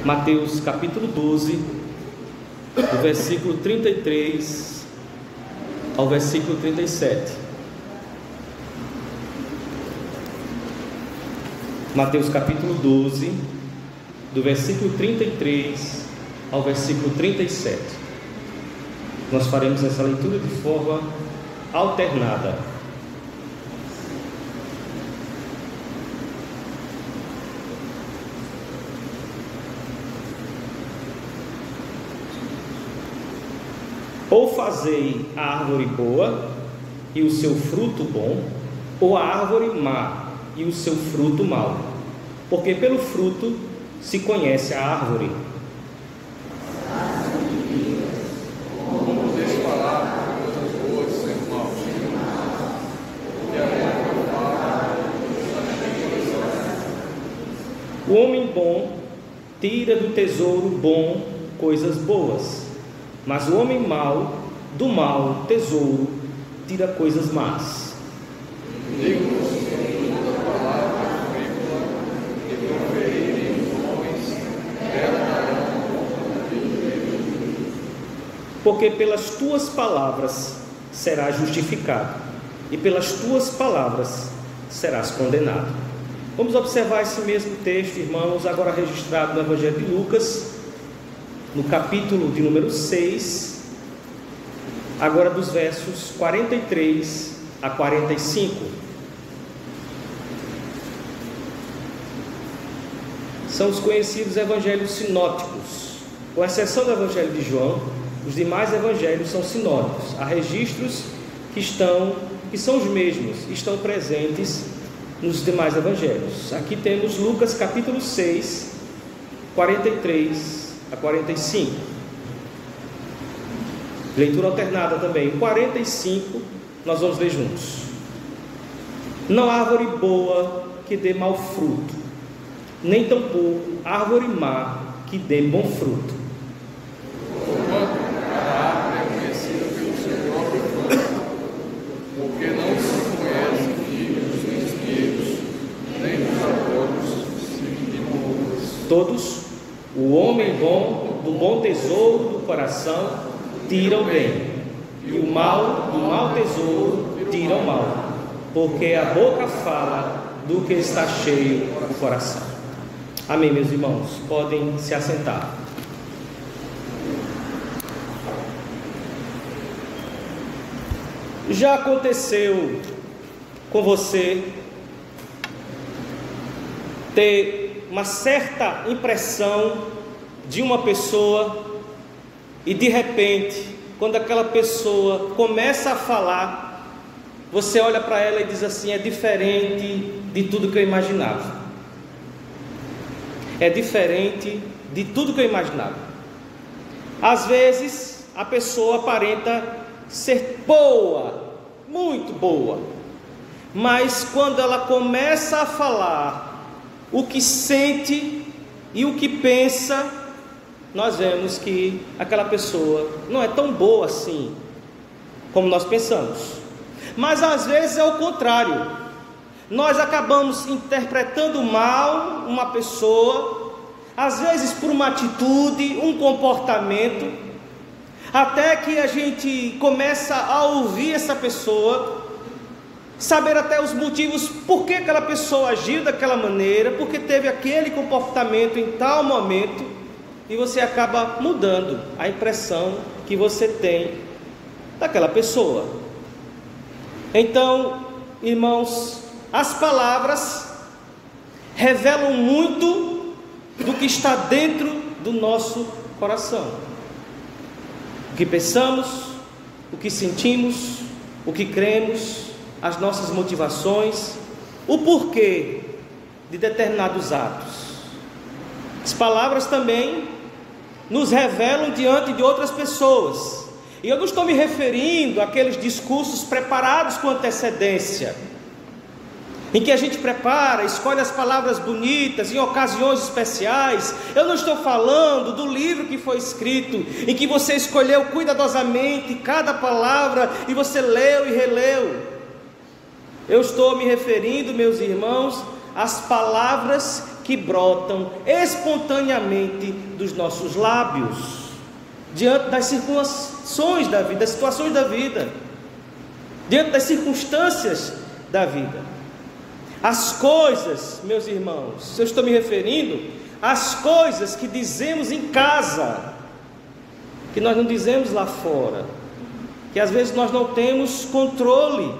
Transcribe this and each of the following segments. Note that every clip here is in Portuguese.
Mateus capítulo 12, do versículo 33 ao versículo 37. Mateus capítulo 12, do versículo 33 ao versículo 37. Nós faremos essa leitura de forma alternada. Ou fazei a árvore boa e o seu fruto bom, ou a árvore má e o seu fruto mau, porque pelo fruto se conhece a árvore. O homem bom tira do tesouro bom coisas boas, mas o homem mau, do mau tesouro, tira coisas más. Porque pelas tuas palavras serás justificado, e pelas tuas palavras serás condenado. Vamos observar esse mesmo texto, irmãos, agora registrado no Evangelho de Lucas, no capítulo de número 6, agora dos versos 43 a 45. São os conhecidos evangelhos sinóticos. Com exceção do Evangelho de João, os demais evangelhos são sinóticos. Há registros que são os mesmos, estão presentes nos demais evangelhos. Aqui temos Lucas capítulo 6, 43 a 45. Leitura alternada também. 45 nós vamos ler juntos. Não há árvore boa que dê mau fruto, nem tampouco árvore má que dê bom fruto. A árvore é conhecida pelo seu próprio fruto, porque não se conhece figos nem espinheiros, nem dos arbóreos e uvas. Todos, o homem bom do bom tesouro do coração tira o bem, e o mal do mau tesouro tira o mal, porque a boca fala do que está cheio o coração. Amém, meus irmãos? Podem se assentar. Já aconteceu com você ter uma certa impressão de uma pessoa e de repente, quando aquela pessoa começa a falar, você olha para ela e diz assim: é diferente de tudo que eu imaginava. É diferente de tudo que eu imaginava. Às vezes a pessoa aparenta ser boa, muito boa, mas quando ela começa a falar o que sente e o que pensa, nós vemos que aquela pessoa não é tão boa assim como nós pensamos. Mas às vezes é o contrário. Nós acabamos interpretando mal uma pessoa, às vezes por uma atitude, um comportamento, até que a gente começa a ouvir essa pessoa, saber até os motivos por que aquela pessoa agiu daquela maneira, porque teve aquele comportamento em tal momento, e você acaba mudando a impressão que você tem daquela pessoa. Então, irmãos, as palavras revelam muito do que está dentro do nosso coração. O que pensamos, o que sentimos, o que cremos, as nossas motivações, o porquê de determinados atos. As palavras também nos revelam diante de outras pessoas. E eu não estou me referindo àqueles discursos preparados com antecedência, em que a gente prepara, escolhe as palavras bonitas em ocasiões especiais. Eu não estou falando do livro que foi escrito, em que você escolheu cuidadosamente cada palavra e você leu e releu. Eu estou me referindo, meus irmãos, às palavras que brotam espontaneamente dos nossos lábios, diante das circunstâncias da vida, das situações da vida, diante das circunstâncias da vida. As coisas, meus irmãos, eu estou me referindo às coisas que dizemos em casa, que nós não dizemos lá fora, que às vezes nós não temos controle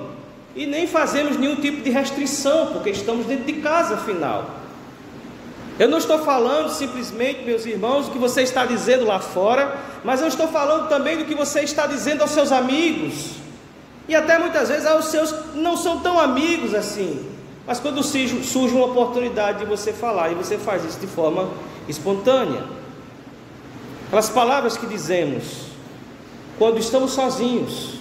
e nem fazemos nenhum tipo de restrição, porque estamos dentro de casa, afinal. Eu não estou falando simplesmente, meus irmãos, do que você está dizendo lá fora, mas eu estou falando também do que você está dizendo aos seus amigos, e até muitas vezes aos seus que não são tão amigos assim, mas quando surge uma oportunidade de você falar, e você faz isso de forma espontânea. Aquelas palavras que dizemos quando estamos sozinhos,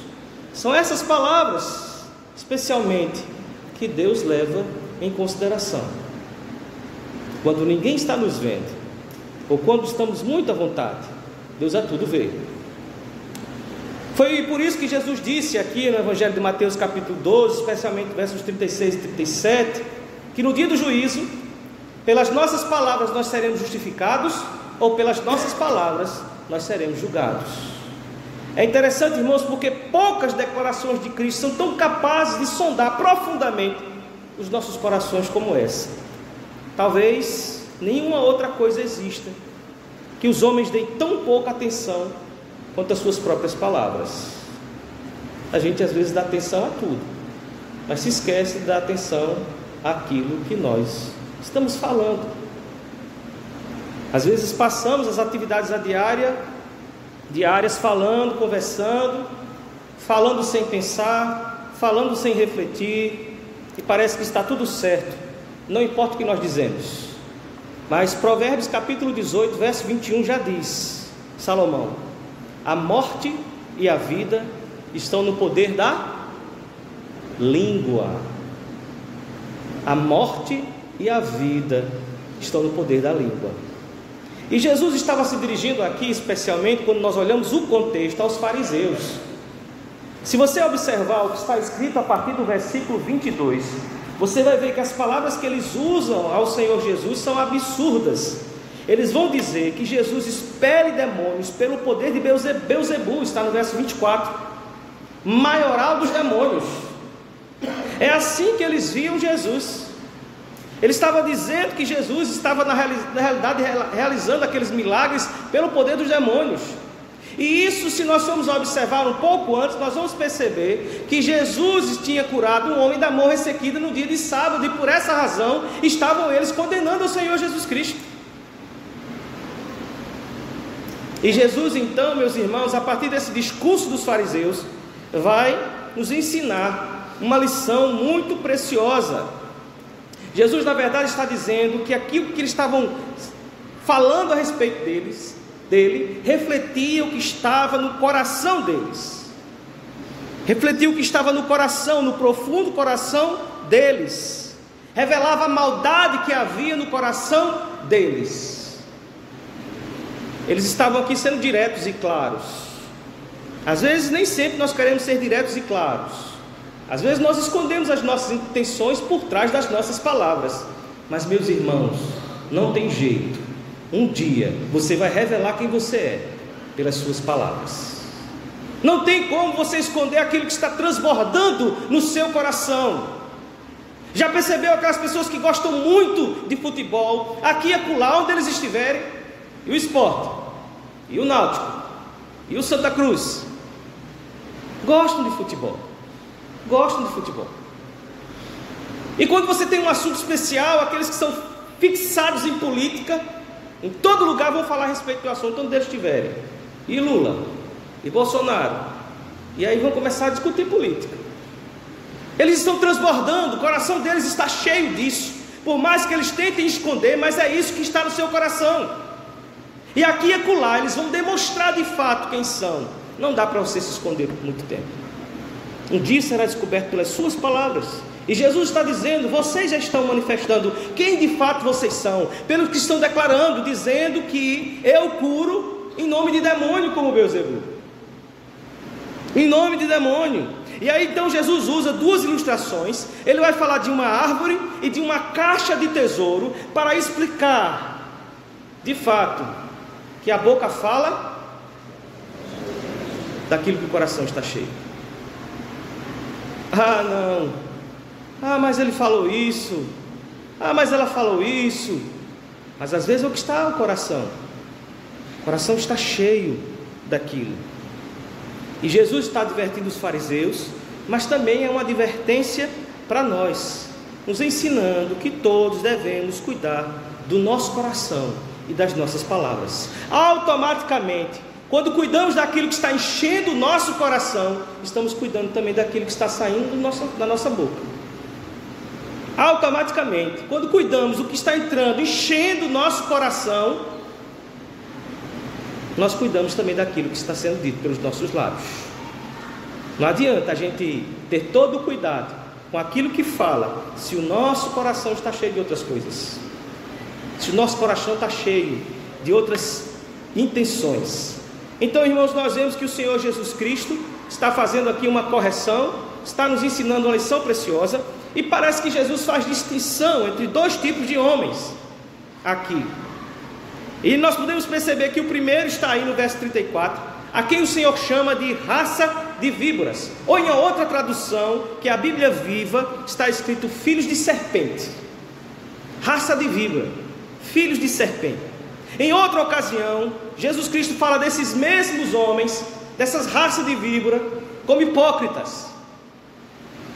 são essas palavras, especialmente, que Deus leva em consideração. Quando ninguém está nos vendo, ou quando estamos muito à vontade, Deus a tudo vê. Foi por isso que Jesus disse aqui no Evangelho de Mateus capítulo 12, especialmente versos 36 e 37, que no dia do juízo, pelas nossas palavras nós seremos justificados, ou pelas nossas palavras nós seremos julgados. É interessante, irmãos, porque poucas declarações de Cristo são tão capazes de sondar profundamente os nossos corações como essa. Talvez nenhuma outra coisa exista que os homens deem tão pouca atenção quanto às suas próprias palavras. A gente às vezes dá atenção a tudo, mas se esquece de dar atenção àquilo que nós estamos falando. Às vezes passamos as atividades diárias falando, conversando, falando sem pensar, falando sem refletir, e parece que está tudo certo, não importa o que nós dizemos. Mas Provérbios capítulo 18, verso 21 já diz, Salomão: a morte e a vida estão no poder da língua. A morte e a vida estão no poder da língua. E Jesus estava se dirigindo aqui, especialmente quando nós olhamos o contexto, aos fariseus. Se você observar o que está escrito a partir do versículo 22, você vai ver que as palavras que eles usam ao Senhor Jesus são absurdas. Eles vão dizer que Jesus expele demônios pelo poder de Belzebu, está no verso 24, maioral dos demônios. É assim que eles viam Jesus. Ele estava dizendo que Jesus estava na realidade realizando aqueles milagres pelo poder dos demônios. E isso, se nós formos observar um pouco antes, nós vamos perceber que Jesus tinha curado um homem da mão ressequida no dia de sábado, e por essa razão estavam eles condenando o Senhor Jesus Cristo. E Jesus então, meus irmãos, a partir desse discurso dos fariseus, vai nos ensinar uma lição muito preciosa. Jesus, na verdade, está dizendo que aquilo que eles estavam falando a respeito dele, refletia o que estava no coração deles. Refletia o que estava no coração, no profundo coração deles. Revelava a maldade que havia no coração deles. Eles estavam aqui sendo diretos e claros. Às vezes nem sempre nós queremos ser diretos e claros. Às vezes nós escondemos as nossas intenções por trás das nossas palavras. Mas, meus irmãos, não tem jeito. Um dia você vai revelar quem você é pelas suas palavras. Não tem como você esconder aquilo que está transbordando no seu coração. Já percebeu aquelas pessoas que gostam muito de futebol, aqui e acolá, onde eles estiverem? E o Sport, e o Náutico, e o Santa Cruz, gostam de futebol. Gostam de futebol. E quando você tem um assunto especial, aqueles que são fixados em política, em todo lugar vão falar a respeito do assunto onde eles estiverem. E Lula, e Bolsonaro, e aí vão começar a discutir política. Eles estão transbordando, o coração deles está cheio disso. Por mais que eles tentem esconder, mas é isso que está no seu coração. E aqui e acolá eles vão demonstrar de fato quem são. Não dá para você se esconder por muito tempo. Um dia será descoberto pelas suas palavras. E Jesus está dizendo: vocês já estão manifestando quem de fato vocês são, pelo que estão declarando, dizendo que eu curo em nome de demônio, como Belzebu. Em nome de demônio. E aí então Jesus usa duas ilustrações. Ele vai falar de uma árvore e de uma caixa de tesouro, para explicar, de fato, que a boca fala daquilo que o coração está cheio. Ah, não. Ah, mas ele falou isso. Ah, mas ela falou isso. Mas às vezes é o que está o coração. O coração está cheio daquilo. E Jesus está advertindo os fariseus, mas também é uma advertência para nós, nos ensinando que todos devemos cuidar do nosso coração e das nossas palavras. Automaticamente, quando cuidamos daquilo que está enchendo o nosso coração, estamos cuidando também daquilo que está saindo da nossa boca. Automaticamente, quando cuidamos do que está entrando, enchendo o nosso coração, nós cuidamos também daquilo que está sendo dito pelos nossos lábios. Não adianta a gente ter todo o cuidado com aquilo que fala, se o nosso coração está cheio de outras coisas, se o nosso coração está cheio de outras intenções. Então, irmãos, nós vemos que o Senhor Jesus Cristo está fazendo aqui uma correção, está nos ensinando uma lição preciosa, e parece que Jesus faz distinção entre dois tipos de homens aqui. E nós podemos perceber que o primeiro está aí no verso 34, a quem o Senhor chama de raça de víboras, ou em outra tradução, que é a Bíblia Viva, está escrito filhos de serpente. Raça de víbora, filhos de serpente. Em outra ocasião, Jesus Cristo fala desses mesmos homens, dessas raças de víbora, como hipócritas.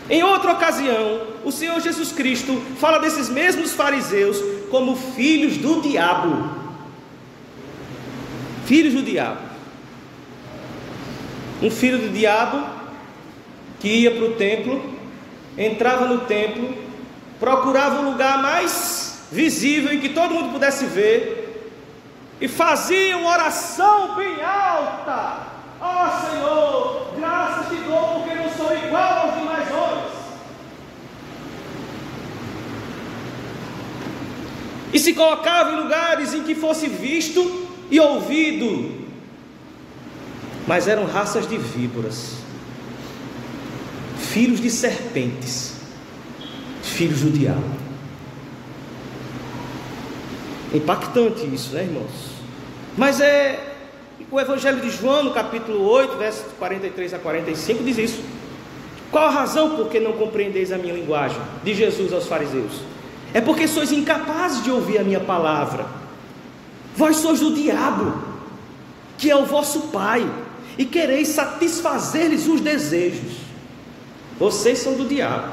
Em outra ocasião, o Senhor Jesus Cristo fala desses mesmos fariseus como filhos do diabo. Filhos do diabo. Um filho do diabo que ia para o templo, entrava no templo, procurava um lugar mais visível em que todo mundo pudesse ver, e fazia uma oração bem alta: ó Senhor, graças te dou porque não sou igual aos demais homens. E se colocava em lugares em que fosse visto e ouvido, mas eram raças de víboras, filhos de serpentes, filhos do diabo. Impactante isso, né, irmãos? Mas o Evangelho de João, no capítulo 8, versos 43 a 45, diz isso. Qual a razão por que não compreendeis a minha linguagem? Diz Jesus aos fariseus: é porque sois incapazes de ouvir a minha palavra. Vós sois do diabo, que é o vosso pai, e quereis satisfazer-lhes os desejos. Vocês são do diabo,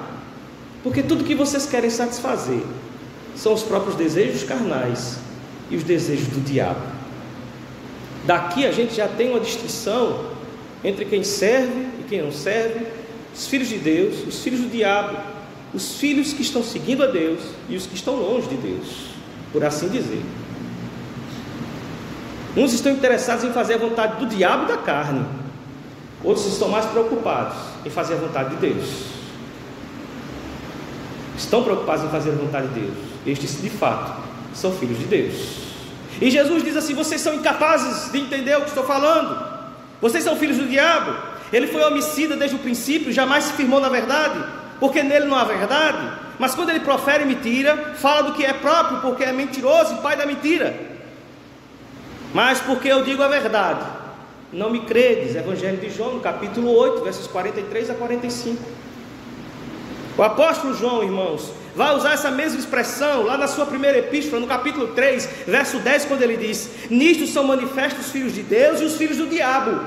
porque tudo que vocês querem satisfazer são os próprios desejos carnais e os desejos do diabo. Daqui a gente já tem uma distinção entre quem serve e quem não serve, os filhos de Deus, os filhos do diabo, os filhos que estão seguindo a Deus e os que estão longe de Deus, por assim dizer. Uns estão interessados em fazer a vontade do diabo e da carne, outros estão mais preocupados em fazer a vontade de Deus. Estão preocupados em fazer a vontade de Deus. Estes, de fato, são filhos de Deus. E Jesus diz assim: vocês são incapazes de entender o que estou falando. Vocês são filhos do diabo. Ele foi homicida desde o princípio, jamais se firmou na verdade, porque nele não há verdade. Mas quando ele profere mentira, fala do que é próprio, porque é mentiroso e pai da mentira. Mas porque eu digo a verdade, não me credes. Evangelho de João, no capítulo 8, versos 43 a 45. O apóstolo João, irmãos, vai usar essa mesma expressão lá na sua primeira epístola, no capítulo 3, verso 10, quando ele diz: nisto são manifestos os filhos de Deus e os filhos do diabo.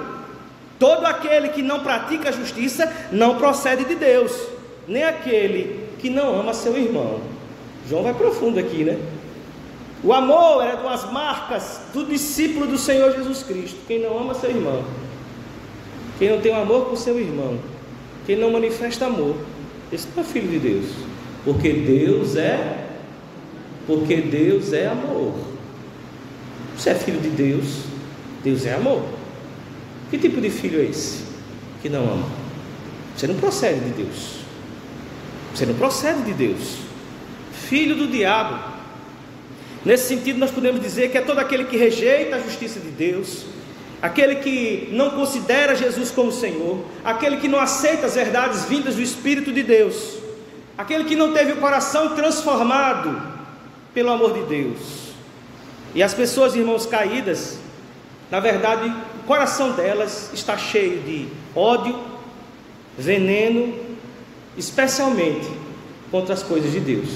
Todo aquele que não pratica a justiça não procede de Deus, nem aquele que não ama seu irmão. João vai profundo aqui, né? O amor era uma das marcas do discípulo do Senhor Jesus Cristo. Quem não ama seu irmão, quem não tem um amor com seu irmão, quem não manifesta amor, esse não é filho de Deus. Porque Deus é amor. Você é filho de Deus, Deus é amor. Que tipo de filho é esse que não ama? Você não procede de Deus. Você não procede de Deus. Filho do diabo. Nesse sentido, nós podemos dizer que é todo aquele que rejeita a justiça de Deus, aquele que não considera Jesus como Senhor, aquele que não aceita as verdades vindas do Espírito de Deus, aquele que não teve o coração transformado pelo amor de Deus. E as pessoas, irmãos, caídas, na verdade, o coração delas está cheio de ódio, veneno, especialmente contra as coisas de Deus.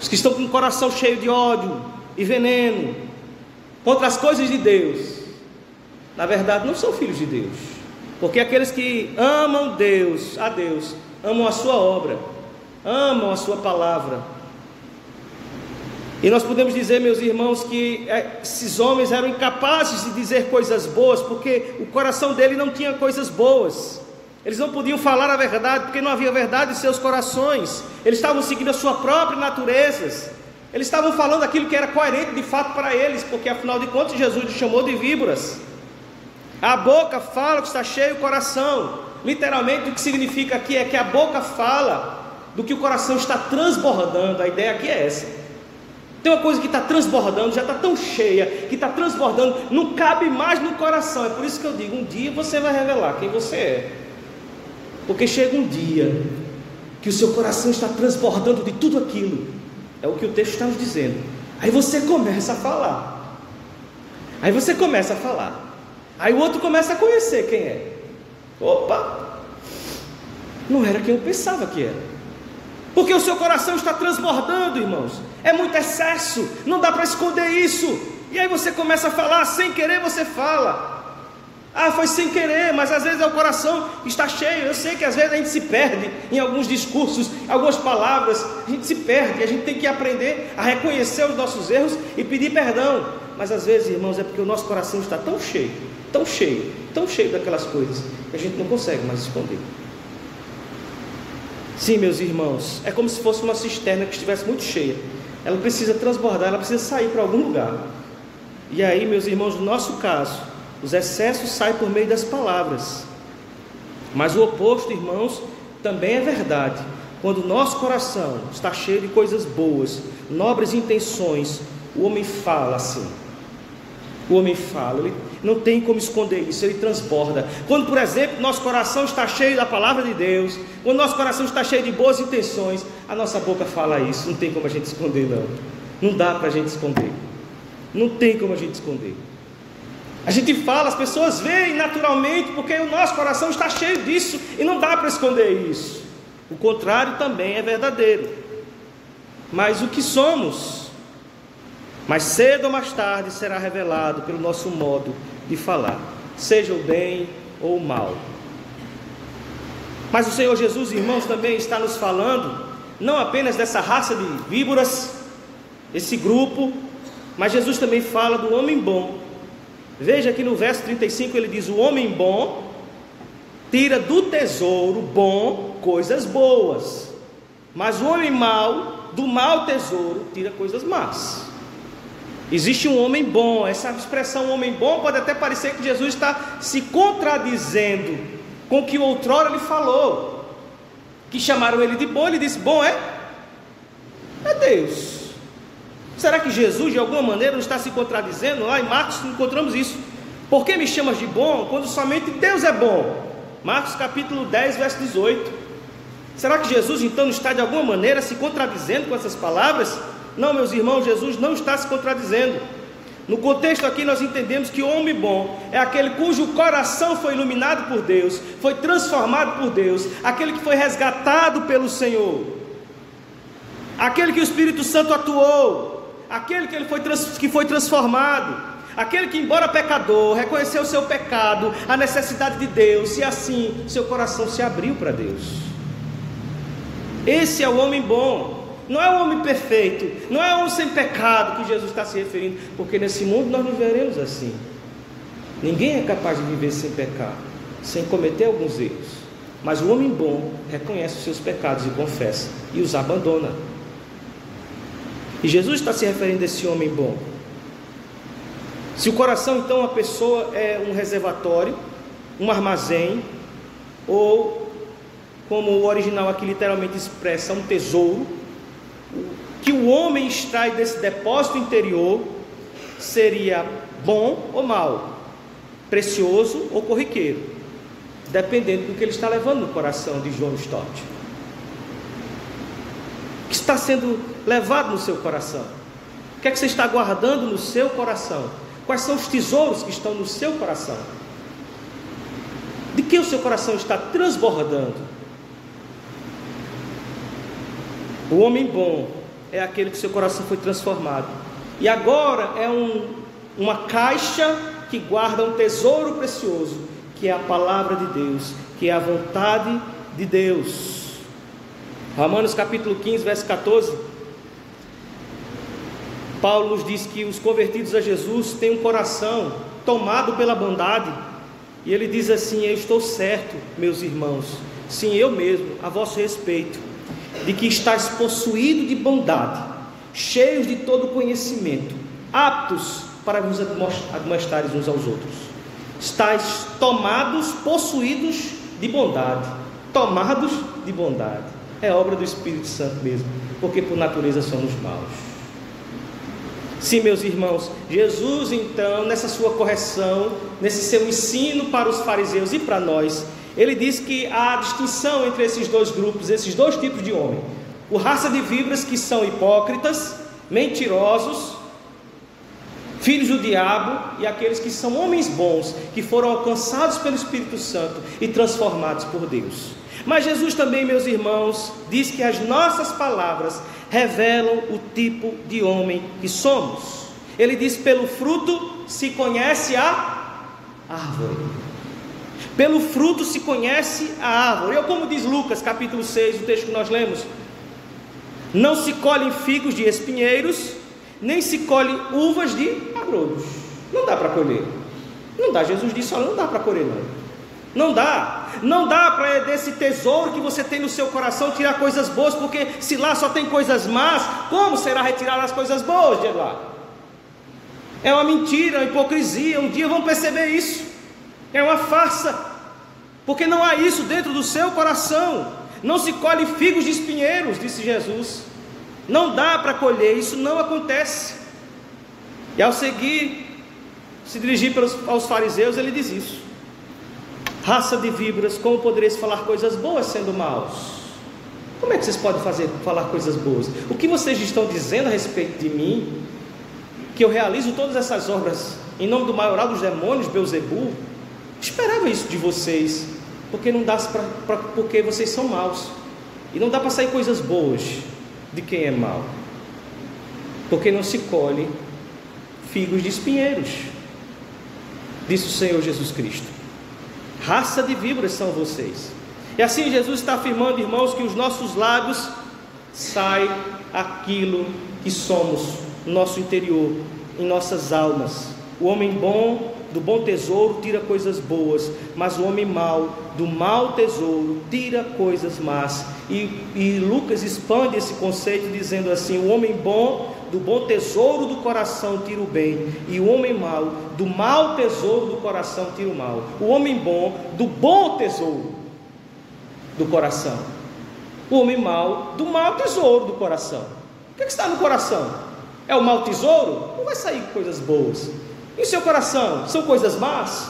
Os que estão com o coração cheio de ódio e veneno contra as coisas de Deus, na verdade não são filhos de Deus, porque aqueles que amam Deus, a Deus, amam a sua obra, amam a sua palavra. E nós podemos dizer, meus irmãos, que esses homens eram incapazes de dizer coisas boas, porque o coração dele não tinha coisas boas. Eles não podiam falar a verdade, porque não havia verdade em seus corações. Eles estavam seguindo a sua própria natureza. Eles estavam falando aquilo que era coerente de fato para eles, porque afinal de contas Jesus os chamou de víboras. A boca fala o que está cheio o coração. Literalmente o que significa aqui é que a boca fala do que o coração está transbordando. A ideia aqui é essa. Tem uma coisa que está transbordando, já está tão cheia, que está transbordando, não cabe mais no coração. É por isso que eu digo, um dia você vai revelar quem você é. Porque chega um dia que o seu coração está transbordando de tudo aquilo. É o que o texto está nos dizendo. Aí você começa a falar. Aí você começa a falar. Aí o outro começa a conhecer quem é. Opa! Não era quem eu pensava que era. Porque o seu coração está transbordando, irmãos. É muito excesso. Não dá para esconder isso. E aí você começa a falar, sem querer você fala. Ah, foi sem querer, mas às vezes é o coração que está cheio. Eu sei que às vezes a gente se perde em alguns discursos, algumas palavras. A gente se perde, a gente tem que aprender a reconhecer os nossos erros e pedir perdão. Mas às vezes, irmãos, é porque o nosso coração está tão cheio, tão cheio, tão cheio daquelas coisas, que a gente não consegue mais esconder. Sim, meus irmãos, é como se fosse uma cisterna que estivesse muito cheia. Ela precisa transbordar, ela precisa sair para algum lugar. E aí, meus irmãos, no nosso caso, os excessos saem por meio das palavras. Mas o oposto, irmãos, também é verdade. Quando o nosso coração está cheio de coisas boas, nobres intenções, o homem fala assim. O homem fala, ele não tem como esconder isso, ele transborda. Quando, por exemplo, nosso coração está cheio da palavra de Deus, quando nosso coração está cheio de boas intenções, a nossa boca fala isso. Não tem como a gente esconder, não. Não dá para a gente esconder. Não tem como a gente esconder. A gente fala, as pessoas veem naturalmente, porque o nosso coração está cheio disso e não dá para esconder isso. O contrário também é verdadeiro. Mas o que somos, mais cedo ou mais tarde será revelado pelo nosso modo de falar, seja o bem ou o mal. Mas o Senhor Jesus, irmãos, também está nos falando, não apenas dessa raça de víboras, esse grupo, mas Jesus também fala do homem bom. Veja que no verso 35 ele diz: o homem bom tira do tesouro bom coisas boas, mas o homem mau, do mau tesouro, tira coisas más. Existe um homem bom. Essa expressão homem bom pode até parecer que Jesus está se contradizendo com o que outrora ele falou, que chamaram ele de bom. Ele disse: bom é Deus. Será que Jesus de alguma maneira não está se contradizendo? Lá em Marcos encontramos isso. Por que me chamas de bom quando somente Deus é bom? Marcos capítulo 10 verso 18. Será que Jesus então não está de alguma maneira se contradizendo com essas palavras? Não, meus irmãos, Jesus não está se contradizendo. No contexto aqui nós entendemos que o homem bom é aquele cujo coração foi iluminado por Deus, foi transformado por Deus, aquele que foi resgatado pelo Senhor, aquele que o Espírito Santo atuou, aquele que foi transformado, aquele que, embora pecador, reconheceu o seu pecado, a necessidade de Deus, e assim seu coração se abriu para Deus. Esse é o homem bom. Não é o homem perfeito, não é o homem sem pecado que Jesus está se referindo, porque nesse mundo nós não veremos assim. Ninguém é capaz de viver sem pecar, sem cometer alguns erros. Mas o homem bom reconhece os seus pecados e confessa, e os abandona. E Jesus está se referindo a esse homem bom. Se o coração então uma pessoa é um reservatório, um armazém, ou como o original aqui literalmente expressa, um tesouro, que o homem extrai desse depósito interior, seria bom ou mal. precioso ou corriqueiro, dependendo do que ele está levando no coração de John Stott. O que está sendo levado no seu coração? O que é que você está guardando no seu coração? Quais são os tesouros que estão no seu coração? De que o seu coração está transbordando? O homem bom é aquele que seu coração foi transformado. E agora é uma caixa que guarda um tesouro precioso, que é a palavra de Deus, que é a vontade de Deus. Romanos capítulo 15, verso 14. Paulo nos diz que os convertidos a Jesus têm um coração tomado pela bondade. E ele diz assim: eu estou certo, meus irmãos, sim, eu mesmo, a vosso respeito, de que estáis possuídos de bondade, cheios de todo conhecimento, aptos para vos admoestares uns aos outros. Estáis tomados, possuídos de bondade. Tomados de bondade. É obra do Espírito Santo mesmo, porque por natureza somos maus. Sim, meus irmãos, Jesus então, nessa sua correção, nesse seu ensino para os fariseus e para nós, ele diz que há distinção entre esses dois grupos, esses dois tipos de homem: o raça de víboras, que são hipócritas, mentirosos, filhos do diabo, e aqueles que são homens bons, que foram alcançados pelo Espírito Santo e transformados por Deus. Mas Jesus também, meus irmãos, diz que as nossas palavras revelam o tipo de homem que somos. Ele diz: pelo fruto se conhece a árvore. Pelo fruto se conhece a árvore. Ou como diz Lucas capítulo 6, o texto que nós lemos: não se colhem figos de espinheiros, nem se colhem uvas de abrolhos. Não dá para colher. Não dá. Jesus disse: olha, não dá para colher não. Não dá para desse tesouro que você tem no seu coração tirar coisas boas, porque se lá só tem coisas más, como será retirar as coisas boas de lá? É uma mentira, uma hipocrisia. Um dia vão perceber isso. É uma farsa, porque não há isso dentro do seu coração. Não se colhe figos de espinheiros, disse Jesus. Não dá para colher, isso não acontece. E ao seguir, se dirigir aos fariseus, ele diz isso: raça de víboras, como podereis falar coisas boas sendo maus? Como é que vocês podem falar coisas boas? O que vocês estão dizendo a respeito de mim, que eu realizo todas essas obras em nome do maioral dos demônios, Beelzebul? Esperava isso de vocês, porque não dá porque vocês são maus, e não dá para sair coisas boas de quem é mau, porque não se colhe figos de espinheiros, disse o Senhor Jesus Cristo. Raça de víboras são vocês. E assim Jesus está afirmando, irmãos, que os nossos lábios sai aquilo que somos, no nosso interior, em nossas almas. O homem bom do bom tesouro tira coisas boas, mas o homem mau do mau tesouro tira coisas más. E Lucas expande esse conceito dizendo assim: o homem bom do bom tesouro do coração tira o bem, e o homem mau do mau tesouro do coração tira o mal. O homem bom do bom tesouro do coração, o homem mau do mau tesouro do coração. O que está no coração? É o mau tesouro? Não vai sair coisas boas. E o seu coração são coisas más?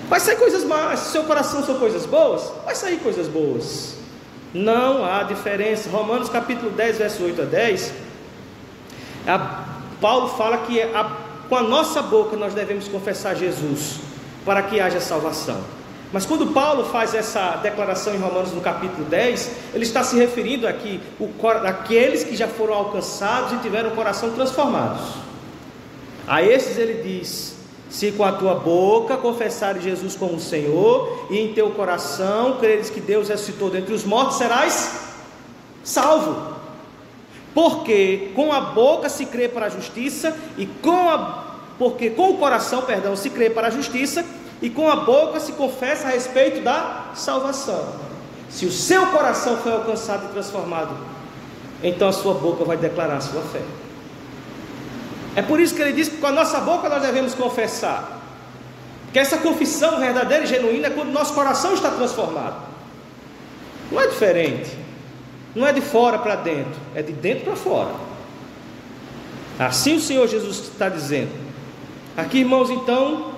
Vai sair coisas más. Se o seu coração são coisas boas, vai sair coisas boas. Não há diferença. Romanos capítulo 10, verso 8 a 10, Paulo fala que com a nossa boca nós devemos confessar Jesus para que haja salvação. Mas quando Paulo faz essa declaração em Romanos no capítulo 10, ele está se referindo aqui àqueles que já foram alcançados e tiveram o coração transformados. A esses ele diz: se com a tua boca confessares Jesus como Senhor, e em teu coração creres que Deus ressuscitou dentre os mortos, serás salvo. Porque com a boca se crê para a justiça, porque com o coração, se crê para a justiça, e com a boca se confessa a respeito da salvação. Se o seu coração foi alcançado e transformado, então a sua boca vai declarar a sua fé. É por isso que ele diz que com a nossa boca nós devemos confessar, que essa confissão verdadeira e genuína é quando o nosso coração está transformado. Não é diferente, não é de fora para dentro, é de dentro para fora. Assim o Senhor Jesus está dizendo aqui, irmãos. Então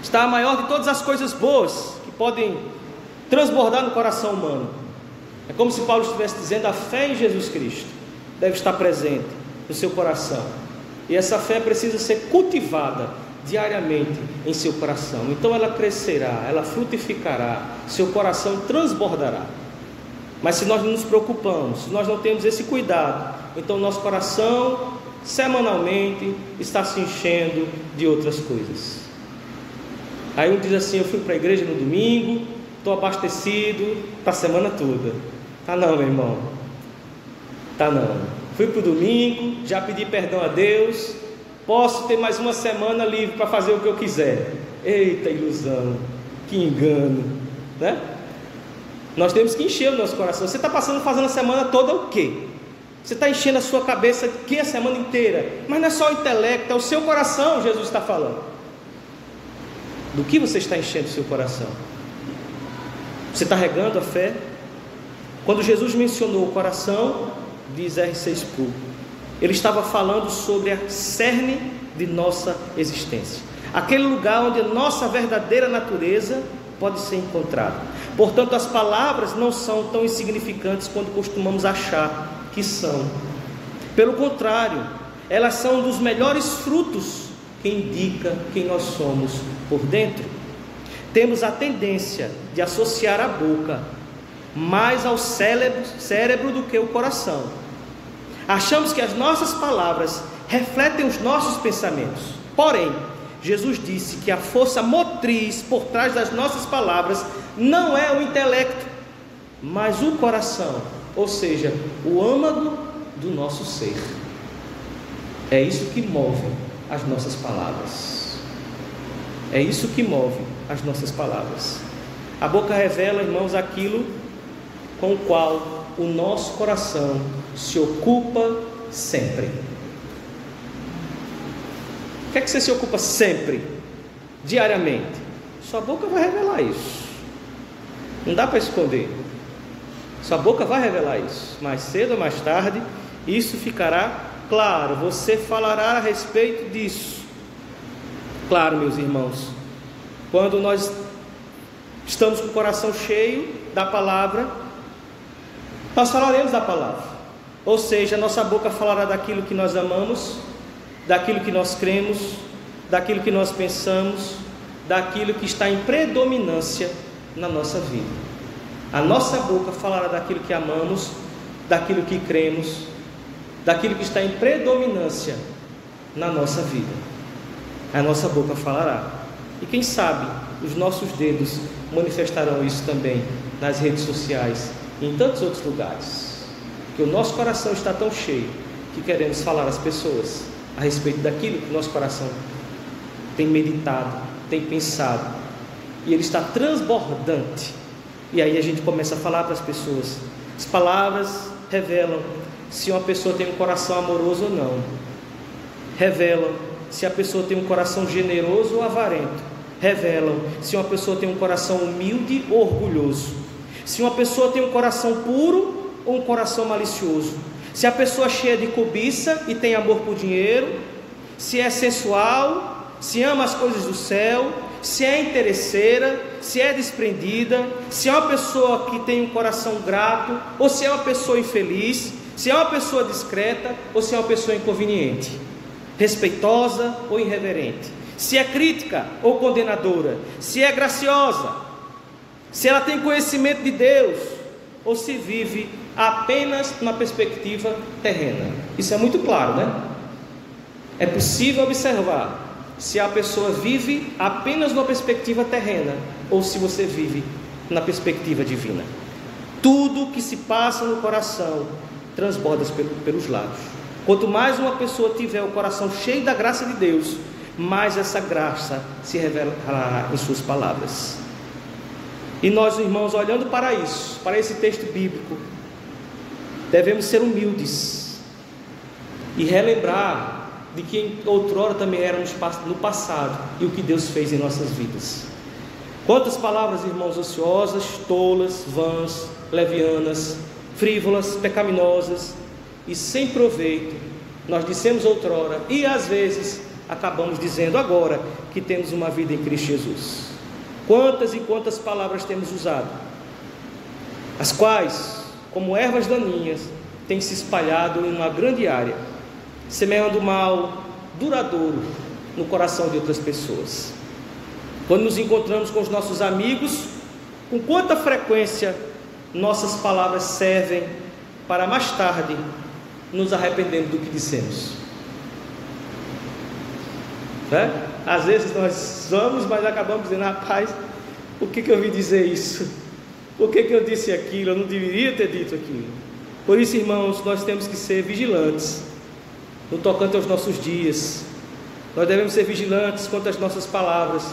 está a maior de todas as coisas boas que podem transbordar no coração humano. É como se Paulo estivesse dizendo: a fé em Jesus Cristo deve estar presente no seu coração, e essa fé precisa ser cultivada diariamente em seu coração. Então ela crescerá, ela frutificará, seu coração transbordará. Mas se nós não nos preocupamos, se nós não temos esse cuidado, então nosso coração semanalmente está se enchendo de outras coisas. Aí um diz assim: eu fui para a igreja no domingo, estou abastecido para a semana toda. Tá não, meu irmão, tá não. Fui para o domingo, já pedi perdão a Deus, posso ter mais uma semana livre para fazer o que eu quiser. Eita ilusão, que engano, né? Nós temos que encher o nosso coração. Você está fazendo a semana toda o quê? Você está enchendo a sua cabeça de quê a semana inteira? Mas não é só o intelecto, é o seu coração. Jesus está falando. Do que você está enchendo o seu coração? Você está regando a fé? Quando Jesus mencionou o coração, diz R.C. Sproul, ele estava falando sobre a cerne de nossa existência, aquele lugar onde a nossa verdadeira natureza pode ser encontrada. Portanto, as palavras não são tão insignificantes quanto costumamos achar que são. Pelo contrário, elas são um dos melhores frutos que indica quem nós somos por dentro. Temos a tendência de associar a boca mais ao cérebro do que o coração. Achamos que as nossas palavras refletem os nossos pensamentos. Porém, Jesus disse que a força motriz por trás das nossas palavras não é o intelecto, mas o coração, ou seja, o âmago do nosso ser. É isso que move as nossas palavras. É isso que move as nossas palavras. A boca revela, irmãos, aquilo com o qual o nosso coração se ocupa sempre. O que é que você se ocupa sempre, diariamente? Sua boca vai revelar isso. Não dá para esconder. Sua boca vai revelar isso. Mais cedo ou mais tarde, isso ficará claro. Você falará a respeito disso. Claro, meus irmãos, quando nós estamos com o coração cheio da palavra, nós falaremos da palavra. Ou seja, nossa boca falará daquilo que nós amamos, daquilo que nós cremos, daquilo que nós pensamos, daquilo que está em predominância na nossa vida. A nossa boca falará daquilo que amamos, daquilo que cremos, daquilo que está em predominância na nossa vida. A nossa boca falará. E quem sabe os nossos dedos manifestarão isso também nas redes sociais e em tantos outros lugares. Que o nosso coração está tão cheio que queremos falar às pessoas a respeito daquilo que o nosso coração tem meditado, tem pensado, e ele está transbordante. E aí a gente começa a falar para as pessoas. As palavras revelam se uma pessoa tem um coração amoroso ou não, revelam se a pessoa tem um coração generoso ou avarento, revelam se uma pessoa tem um coração humilde ou orgulhoso, se uma pessoa tem um coração puro ou um coração malicioso, se a pessoa é cheia de cobiça e tem amor por dinheiro, se é sensual, se ama as coisas do céu, se é interesseira, se é desprendida, se é uma pessoa que tem um coração grato, ou se é uma pessoa infeliz, se é uma pessoa discreta, ou se é uma pessoa inconveniente, respeitosa ou irreverente, se é crítica ou condenadora, se é graciosa, se ela tem conhecimento de Deus, ou se vive apenas na perspectiva terrena. Isso é muito claro, né? É possível observar se a pessoa vive apenas na perspectiva terrena ou se você vive na perspectiva divina. Tudo que se passa no coração transborda pelos lábios. Quanto mais uma pessoa tiver o coração cheio da graça de Deus, mais essa graça se revelará em suas palavras. E nós, irmãos, olhando para isso, para esse texto bíblico, devemos ser humildes e relembrar de que outrora também éramos no passado e o que Deus fez em nossas vidas. Quantas palavras, irmãos, ociosas, tolas, vãs, levianas, frívolas, pecaminosas e sem proveito nós dissemos outrora e às vezes acabamos dizendo agora que temos uma vida em Cristo Jesus. Quantas e quantas palavras temos usado, as quais, como ervas daninhas, têm se espalhado em uma grande área, semeando mal duradouro no coração de outras pessoas. Quando nos encontramos com os nossos amigos, com quanta frequência nossas palavras servem para mais tarde nos arrependendo do que dissemos? Às vezes nós vamos, mas acabamos dizendo: rapaz, por que eu vim dizer isso? Por que eu disse aquilo? Eu não deveria ter dito aquilo. Por isso, irmãos, nós temos que ser vigilantes no tocante aos nossos dias. Nós devemos ser vigilantes quanto às nossas palavras,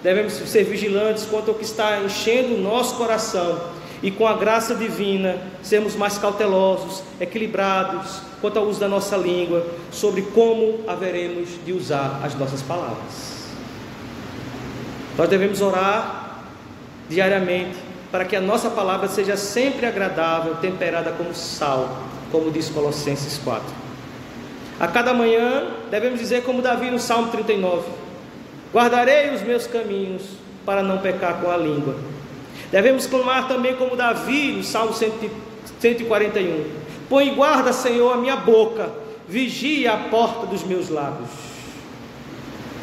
devemos ser vigilantes quanto ao que está enchendo o nosso coração, e com a graça divina sermos mais cautelosos, equilibrados quanto ao uso da nossa língua, sobre como haveremos de usar as nossas palavras. Nós devemos orar diariamente para que a nossa palavra seja sempre agradável, temperada como sal, como diz Colossenses 4. A cada manhã devemos dizer como Davi no Salmo 39: guardarei os meus caminhos para não pecar com a língua. Devemos clamar também como Davi no Salmo 141: põe em guarda, Senhor, a minha boca, vigia a porta dos meus lábios.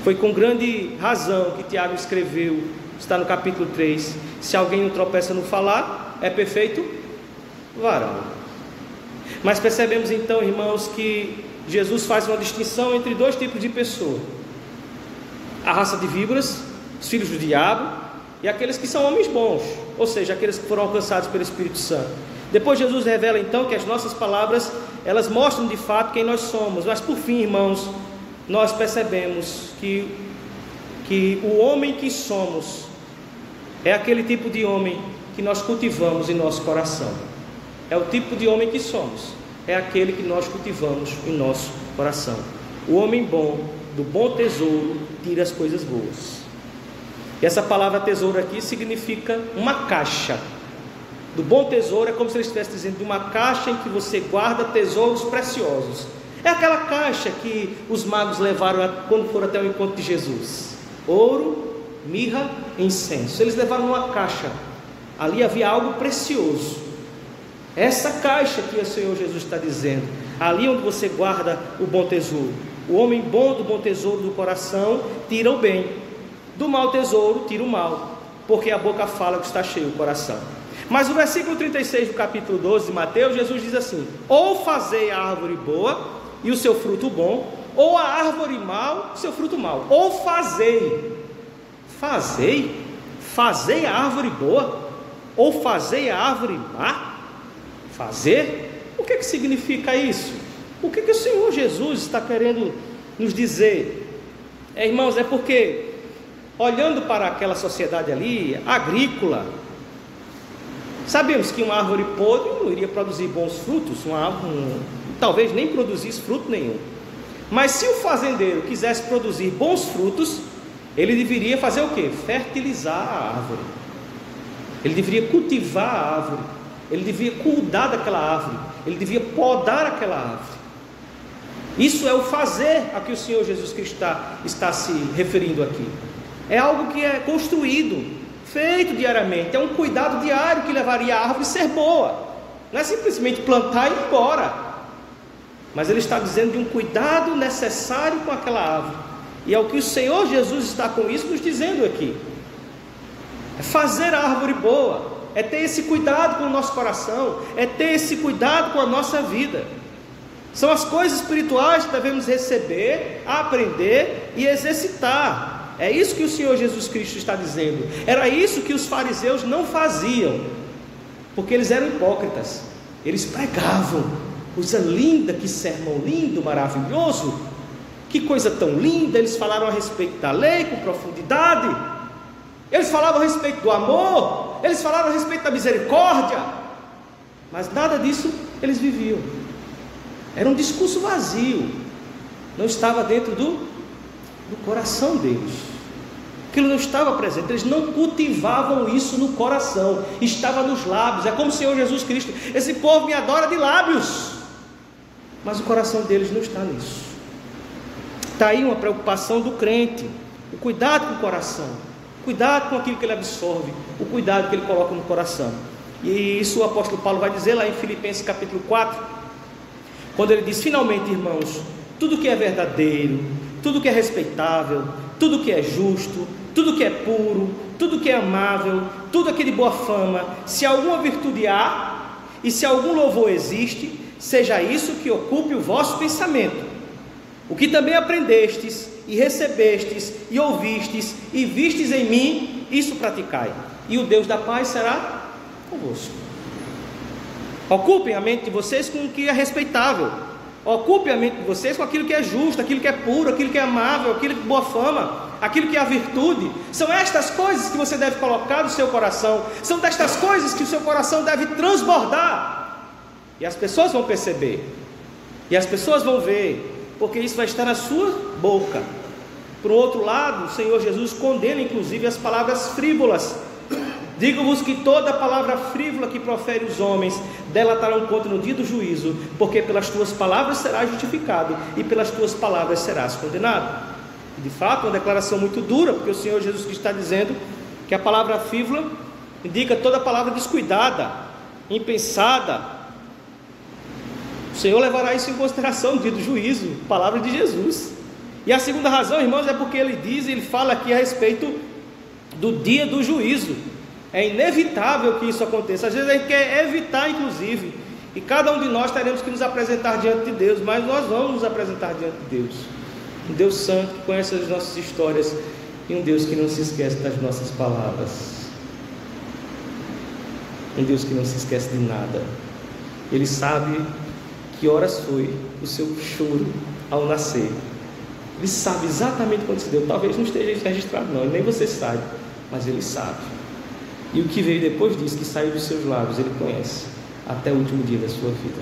Foi com grande razão que Tiago escreveu, está no capítulo 3: se alguém não tropeça no falar, é perfeito varão. Mas percebemos então, irmãos, que Jesus faz uma distinção entre dois tipos de pessoa: a raça de víboras, os filhos do diabo, e aqueles que são homens bons, ou seja, aqueles que foram alcançados pelo Espírito Santo. Depois Jesus revela então que as nossas palavras, elas mostram de fato quem nós somos. Mas por fim, irmãos, nós percebemos que o homem que somos é aquele tipo de homem que nós cultivamos em nosso coração. É o tipo de homem que somos, é aquele que nós cultivamos em nosso coração. O homem bom, do bom tesouro, tira as coisas boas. E essa palavra tesouro aqui significa uma caixa. Do bom tesouro é como se ele estivesse dizendo de uma caixa em que você guarda tesouros preciosos. É aquela caixa que os magos levaram quando foram até o encontro de Jesus: ouro, mirra, incenso. Eles levaram uma caixa, ali havia algo precioso. Essa caixa que o Senhor Jesus está dizendo, ali onde você guarda o bom tesouro. O homem bom do bom tesouro do coração tira o bem, do mau tesouro tira o mal, porque a boca fala que está cheio o coração. Mas no versículo 36 do capítulo 12 de Mateus, Jesus diz assim: ou fazei a árvore boa e o seu fruto bom, ou a árvore mau, seu fruto mau. Ou fazei a árvore boa, ou fazei a árvore má. Fazer? O que significa isso? O que o Senhor Jesus está querendo nos dizer? Irmãos, é porque, olhando para aquela sociedade ali, agrícola, sabemos que uma árvore podre não iria produzir bons frutos, talvez nem produzisse fruto nenhum. Mas se o fazendeiro quisesse produzir bons frutos, ele deveria fazer o quê? Fertilizar a árvore. Ele deveria cultivar a árvore. Ele deveria cuidar daquela árvore. Ele devia podar aquela árvore. Isso é o fazer a que o Senhor Jesus Cristo está se referindo aqui. É algo que é construído, feito diariamente. É um cuidado diário que levaria a árvore a ser boa. Não é simplesmente plantar e ir embora. Mas ele está dizendo de um cuidado necessário com aquela árvore. E é o que o Senhor Jesus está com isso nos dizendo aqui. É fazer a árvore boa, é ter esse cuidado com o nosso coração, é ter esse cuidado com a nossa vida. São as coisas espirituais que devemos receber, aprender e exercitar. É isso que o Senhor Jesus Cristo está dizendo. Era isso que os fariseus não faziam, porque eles eram hipócritas. Eles pregavam, coisa linda, que sermão lindo, maravilhoso, que coisa tão linda. Eles falaram a respeito da lei com profundidade, eles falavam a respeito do amor, eles falaram a respeito da misericórdia, mas nada disso eles viviam. Era um discurso vazio, não estava dentro do coração deles. Aquilo não estava presente, eles não cultivavam isso no coração, estava nos lábios. É como o Senhor Jesus Cristo: esse povo me adora de lábios, mas o coração deles não está nisso. Está aí uma preocupação do crente, o cuidado com o coração, cuidado com aquilo que ele absorve, o cuidado que ele coloca no coração. E isso o apóstolo Paulo vai dizer lá em Filipenses capítulo 4, quando ele diz: finalmente, irmãos, tudo que é verdadeiro, tudo que é respeitável, tudo que é justo, tudo que é puro, tudo que é amável, tudo que é de boa fama, se alguma virtude há e se algum louvor existe, seja isso que ocupe o vosso pensamento. O que também aprendestes e recebestes e ouvistes e vistes em mim, isso praticai, e o Deus da paz será convosco. Ocupem a mente de vocês com o que é respeitável, ocupem a mente de vocês com aquilo que é justo, aquilo que é puro, aquilo que é amável, aquilo que é boa fama, aquilo que é a virtude. São estas coisas que você deve colocar no seu coração, são destas coisas que o seu coração deve transbordar, e as pessoas vão perceber, e as pessoas vão ver, porque isso vai estar na sua boca. Por outro lado, o Senhor Jesus condena inclusive as palavras frívolas. Digo-vos que toda palavra frívola que profere os homens, dela estarão conta no dia do juízo, porque pelas tuas palavras serás justificado, e pelas tuas palavras serás condenado. De fato, uma declaração muito dura, porque o Senhor Jesus Cristo está dizendo que a palavra frívola indica toda palavra descuidada, impensada. O Senhor levará isso em consideração no dia do juízo, palavra de Jesus. E a segunda razão, irmãos, é porque ele fala aqui a respeito do dia do juízo. É inevitável que isso aconteça. Às vezes a gente quer evitar, inclusive, e cada um de nós teremos que nos apresentar diante de Deus, mas nós vamos nos apresentar diante de Deus. Um Deus santo que conhece as nossas histórias, e um Deus que não se esquece das nossas palavras, um Deus que não se esquece de nada. Ele sabe que horas foi o seu choro ao nascer. Ele sabe exatamente quando se deu. Talvez não esteja registrado não, nem você sabe, mas Ele sabe. E o que veio depois disso, que saiu dos seus lábios, Ele conhece, até o último dia da sua vida.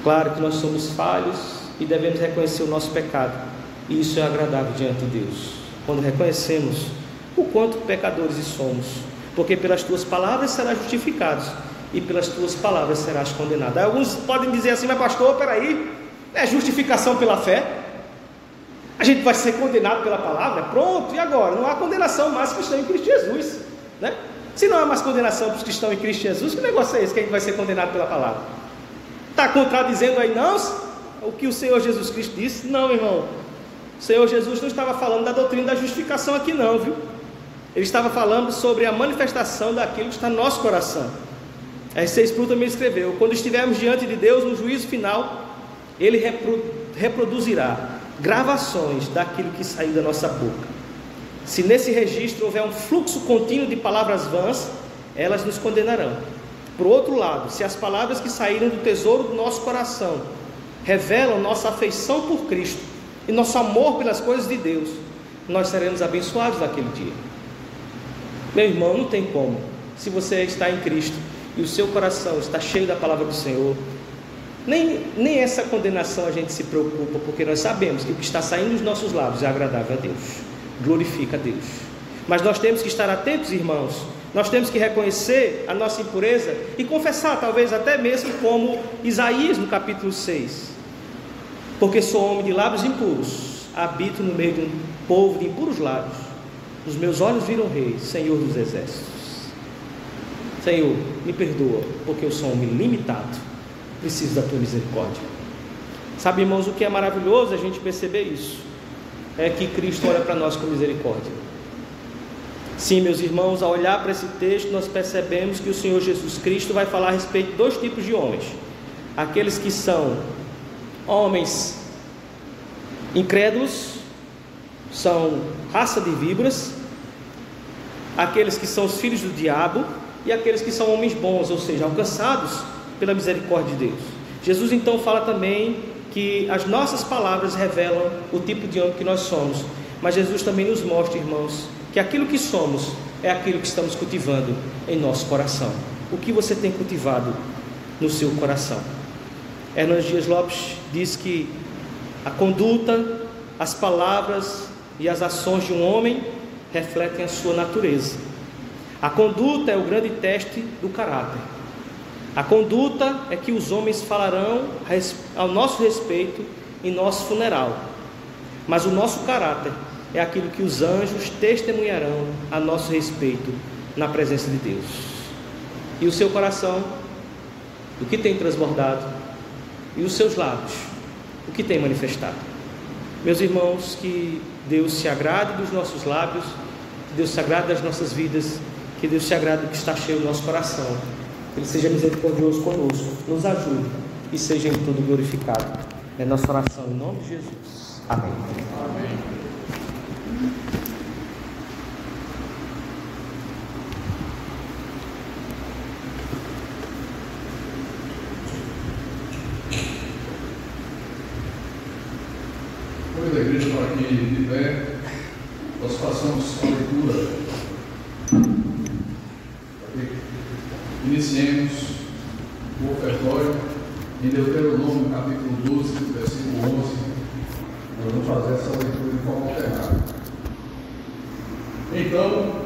Claro que nós somos falhos e devemos reconhecer o nosso pecado, e isso é agradável diante de Deus, quando reconhecemos o quanto pecadores somos, porque pelas tuas palavras serás justificado, e pelas tuas palavras serás condenado. Aí alguns podem dizer assim: mas pastor, peraí, é justificação pela fé? A gente vai ser condenado pela palavra? Pronto, e agora? Não há condenação mais que estão em Cristo Jesus, né? Se não há mais condenação para os que estão em Cristo Jesus, que negócio é esse que a gente vai ser condenado pela palavra? Está contradizendo aí não o que o Senhor Jesus Cristo disse? Não, irmão, o Senhor Jesus não estava falando da doutrina da justificação aqui não, viu? Ele estava falando sobre a manifestação daquilo que está no nosso coração. R.C. Sproul também escreveu: quando estivermos diante de Deus no juízo final, Ele reproduzirá gravações daquilo que saiu da nossa boca. Se nesse registro houver um fluxo contínuo de palavras vãs, elas nos condenarão. Por outro lado, se as palavras que saíram do tesouro do nosso coração revelam nossa afeição por Cristo e nosso amor pelas coisas de Deus, nós seremos abençoados naquele dia. Meu irmão, não tem como. Se você está em Cristo e o seu coração está cheio da palavra do Senhor, nem essa condenação a gente se preocupa, porque nós sabemos que o que está saindo dos nossos lábios é agradável a Deus, glorifica a Deus. Mas nós temos que estar atentos, irmãos. Nós temos que reconhecer a nossa impureza e confessar, talvez até mesmo como Isaías no capítulo 6: porque sou homem de lábios impuros, habito no meio de um povo de impuros lábios, os meus olhos viram Rei, Senhor dos exércitos. Senhor, me perdoa, porque eu sou um homem limitado, preciso da tua misericórdia. Sabe, irmãos, o que é maravilhoso a gente perceber isso, é que Cristo olha para nós com misericórdia. Sim, meus irmãos, ao olhar para esse texto, nós percebemos que o Senhor Jesus Cristo vai falar a respeito de dois tipos de homens: aqueles que são homens incrédulos, são raça de víboras, aqueles que são os filhos do diabo, e aqueles que são homens bons, ou seja, alcançados pela misericórdia de Deus. Jesus então fala também que as nossas palavras revelam o tipo de homem que nós somos, mas Jesus também nos mostra, irmãos, que aquilo que somos é aquilo que estamos cultivando em nosso coração. O que você tem cultivado no seu coração? Hernandes Dias Lopes diz que a conduta, as palavras e as ações de um homem refletem a sua natureza. A conduta é o grande teste do caráter. A conduta é que os homens falarão ao nosso respeito em nosso funeral. mas o nosso caráter é aquilo que os anjos testemunharão a nosso respeito na presença de Deus. E o seu coração, o que tem transbordado, e os seus lábios, o que tem manifestado. Meus irmãos, que Deus se agrade dos nossos lábios, que Deus se agrade das nossas vidas, que Deus se agrade do que está cheio no nosso coração, que Ele seja misericordioso conosco, nos ajude e seja em tudo glorificado. É nossa oração em nome de Jesus. Amém. Amém. Convido a igreja para que de pé nós façamos a leitura, para que iniciemos o ofertório em Deuteronômio capítulo 12, versículo 11. Nós vamos fazer essa leitura de forma alternada. Então